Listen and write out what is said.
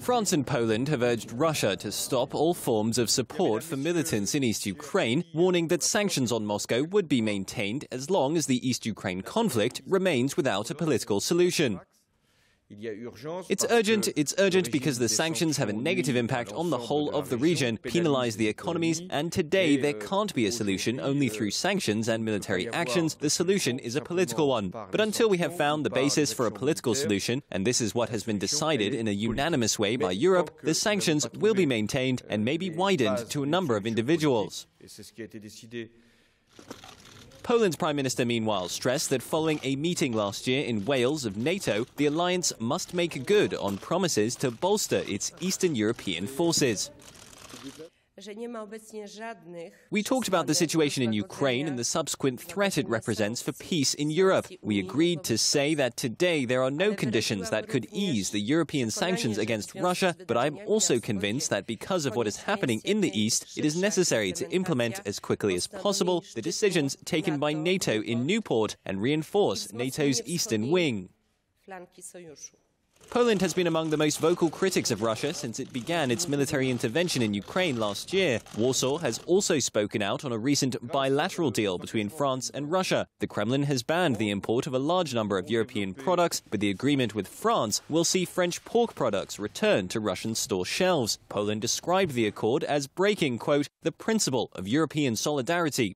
France and Poland have urged Russia to stop all forms of support for militants in East Ukraine, warning that sanctions on Moscow would be maintained as long as the East Ukraine conflict remains without a political solution. It's urgent because the sanctions have a negative impact on the whole of the region, penalize the economies, and today there can't be a solution only through sanctions and military actions. The solution is a political one. But until we have found the basis for a political solution, and this is what has been decided in a unanimous way by Europe, the sanctions will be maintained and may be widened to a number of individuals. Poland's Prime Minister, meanwhile, stressed that following a meeting last year in Wales of NATO, the alliance must make good on promises to bolster its Eastern European forces. We talked about the situation in Ukraine and the subsequent threat it represents for peace in Europe. We agreed to say that today there are no conditions that could ease the European sanctions against Russia, but I'm also convinced that because of what is happening in the East, it is necessary to implement as quickly as possible the decisions taken by NATO in Newport and reinforce NATO's eastern wing. Poland has been among the most vocal critics of Russia since it began its military intervention in Ukraine last year. Warsaw has also spoken out on a recent bilateral deal between France and Russia. The Kremlin has banned the import of a large number of European products, but the agreement with France will see French pork products return to Russian store shelves. Poland described the accord as breaking, quote, the principle of European solidarity.